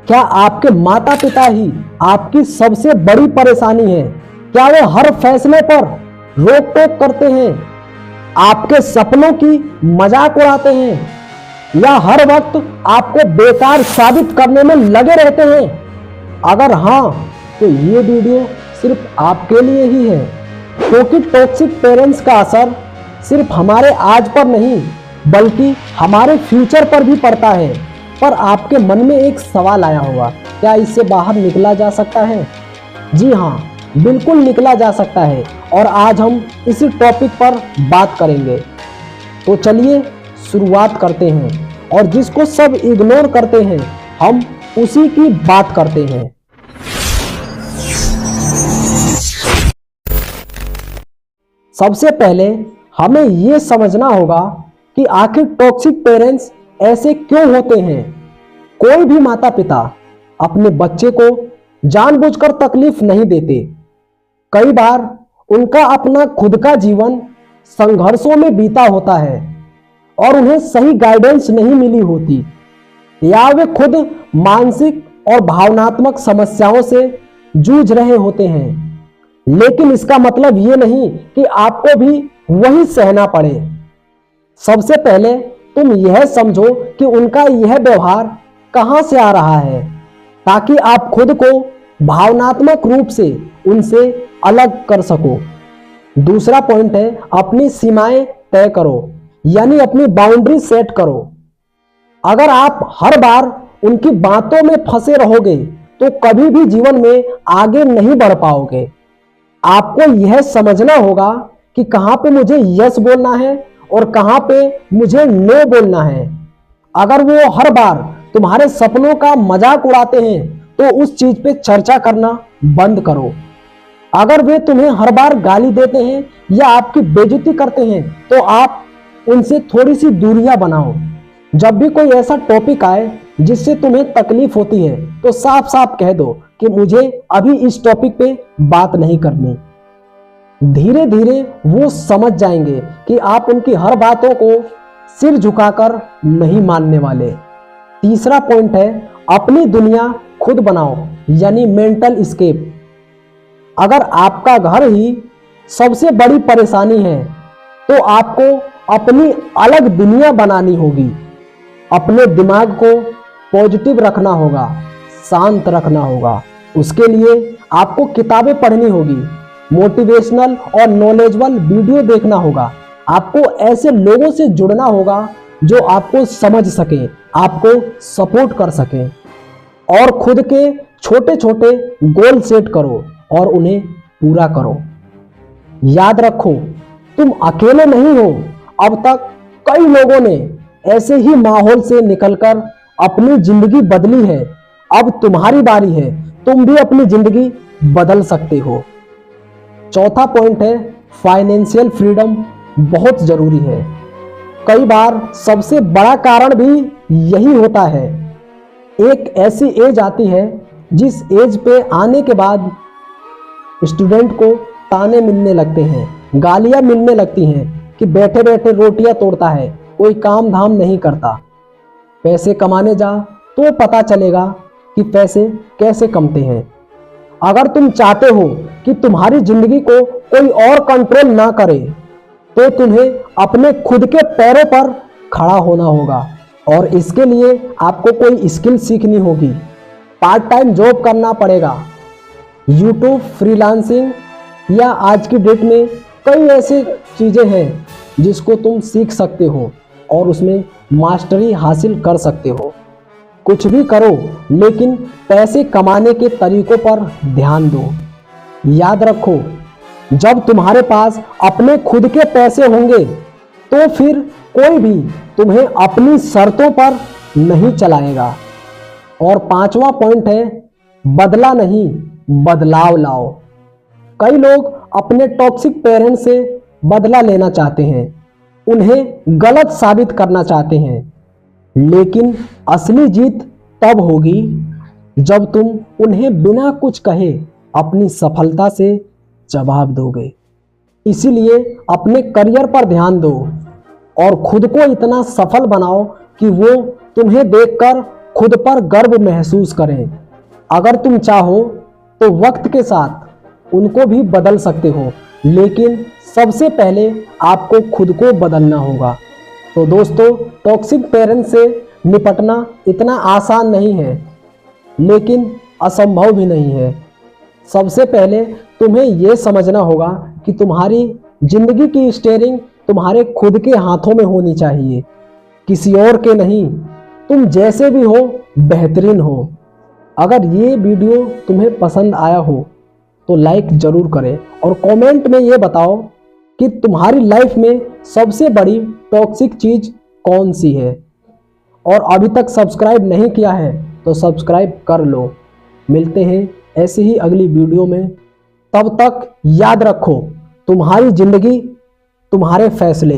क्या आपके माता पिता ही आपकी सबसे बड़ी परेशानी है? क्या वो हर फैसले पर रोक टोक करते हैं, आपके सपनों की मजाक उड़ाते हैं, या हर वक्त आपको बेकार साबित करने में लगे रहते हैं? अगर हाँ, तो ये वीडियो सिर्फ आपके लिए ही है, क्योंकि टॉक्सिक पेरेंट्स का असर सिर्फ हमारे आज पर नहीं बल्कि हमारे फ्यूचर पर भी पड़ता है। पर आपके मन में एक सवाल आया होगा, क्या इससे बाहर निकला जा सकता है? जी हाँ, बिल्कुल निकला जा सकता है, और आज हम इसी टॉपिक पर बात करेंगे। तो चलिए शुरुआत करते हैं, और जिसको सब इग्नोर करते हैं हम उसी की बात करते हैं। सबसे पहले हमें यह समझना होगा कि आखिर टॉक्सिक पेरेंट्स ऐसे क्यों होते हैं। कोई भी माता पिता अपने बच्चे को जानबूझकर तकलीफ नहीं देते। कई बार उनका अपना खुद का जीवन संघर्षों में बीता होता है और उन्हें सही गाइडेंस नहीं मिली होती, या वे खुद मानसिक और भावनात्मक समस्याओं से जूझ रहे होते हैं। लेकिन इसका मतलब ये नहीं कि आपको भी वही सहना पड़े। सबसे पहले तुम यह समझो कि उनका यह व्यवहार कहां से आ रहा है, ताकि आप खुद को भावनात्मक रूप से उनसे अलग कर सको। दूसरा पॉइंट है, अपनी सीमाएं तय करो, यानी अपनी बाउंड्री सेट करो। अगर आप हर बार उनकी बातों में फंसे रहोगे तो कभी भी जीवन में आगे नहीं बढ़ पाओगे। आपको यह समझना होगा कि कहां पे मुझे यस बोलना है और कहां पे मुझे नो बोलना है। अगर वो हर बार तुम्हारे सपनों का मजाक उड़ाते हैं तो उस चीज पे चर्चा करना बंद करो। अगर वे तुम्हें हर बार गाली देते हैं या आपकी बेइज्जती करते हैं तो आप उनसे थोड़ी सी दूरियां बनाओ। जब भी कोई ऐसा टॉपिक आए जिससे तुम्हें तकलीफ होती है तो साफ साफ कह दो कि मुझे अभी इस टॉपिक पे बात नहीं करनी। धीरे धीरे वो समझ जाएंगे कि आप उनकी हर बातों को सिर झुकाकर नहीं मानने वाले। तीसरा पॉइंट है, अपनी दुनिया खुद बनाओ, यानी मेंटल एस्केप। अगर आपका घर ही सबसे बड़ी परेशानी है तो आपको अपनी अलग दुनिया बनानी होगी। अपने दिमाग को पॉजिटिव रखना होगा, शांत रखना होगा। उसके लिए आपको किताबें पढ़नी होगी, मोटिवेशनल और नॉलेजेबल वीडियो देखना होगा। आपको ऐसे लोगों से जुड़ना होगा जो आपको समझ सके, आपको सपोर्ट कर सके। और खुद के छोटे छोटे गोल सेट करो और उन्हें पूरा करो। याद रखो, तुम अकेले नहीं हो। अब तक कई लोगों ने ऐसे ही माहौल से निकलकर अपनी जिंदगी बदली है। अब तुम्हारी बारी है, तुम भी अपनी जिंदगी बदल सकते हो। चौथा पॉइंट है, फाइनेंशियल फ्रीडम बहुत जरूरी है। कई बार सबसे बड़ा कारण भी यही होता है। एक ऐसी एज आती है जिस एज पे आने के बाद स्टूडेंट को ताने मिलने लगते हैं, गालियां मिलने लगती हैं कि बैठे बैठे रोटियां तोड़ता है, कोई काम धाम नहीं करता। पैसे कमाने जा तो पता चलेगा कि पैसे कैसे कमते हैं। अगर तुम चाहते हो कि तुम्हारी जिंदगी को कोई और कंट्रोल ना करे तो तुम्हें अपने खुद के पैरों पर खड़ा होना होगा, और इसके लिए आपको कोई स्किल सीखनी होगी, पार्ट टाइम जॉब करना पड़ेगा। यूट्यूब, फ्रीलांसिंग, या आज की डेट में कई ऐसी चीज़ें हैं जिसको तुम सीख सकते हो और उसमें मास्टरी हासिल कर सकते हो। कुछ भी करो, लेकिन पैसे कमाने के तरीकों पर ध्यान दो। याद रखो, जब तुम्हारे पास अपने खुद के पैसे होंगे तो फिर कोई भी तुम्हें अपनी शर्तों पर नहीं चलाएगा। और पांचवा पॉइंट है, बदला नहीं बदलाव लाओ। कई लोग अपने टॉक्सिक पेरेंट्स से बदला लेना चाहते हैं, उन्हें गलत साबित करना चाहते हैं, लेकिन असली जीत तब होगी जब तुम उन्हें बिना कुछ कहे अपनी सफलता से जवाब दोगे। इसीलिए अपने करियर पर ध्यान दो और खुद को इतना सफल बनाओ कि वो तुम्हें देखकर खुद पर गर्व महसूस करें। अगर तुम चाहो तो वक्त के साथ उनको भी बदल सकते हो, लेकिन सबसे पहले आपको खुद को बदलना होगा। तो दोस्तों, टॉक्सिक पेरेंट्स से निपटना इतना आसान नहीं है, लेकिन असंभव भी नहीं है। सबसे पहले तुम्हें यह समझना होगा कि तुम्हारी जिंदगी की स्टीयरिंग तुम्हारे खुद के हाथों में होनी चाहिए, किसी और के नहीं। तुम जैसे भी हो बेहतरीन हो। अगर ये वीडियो तुम्हें पसंद आया हो तो लाइक जरूर करें और कमेंट में ये बताओ कि तुम्हारी लाइफ में सबसे बड़ी टॉक्सिक चीज कौन सी है। और अभी तक सब्सक्राइब नहीं किया है तो सब्सक्राइब कर लो। मिलते हैं ऐसी ही अगली वीडियो में। तब तक याद रखो, तुम्हारी जिंदगी तुम्हारे फैसले।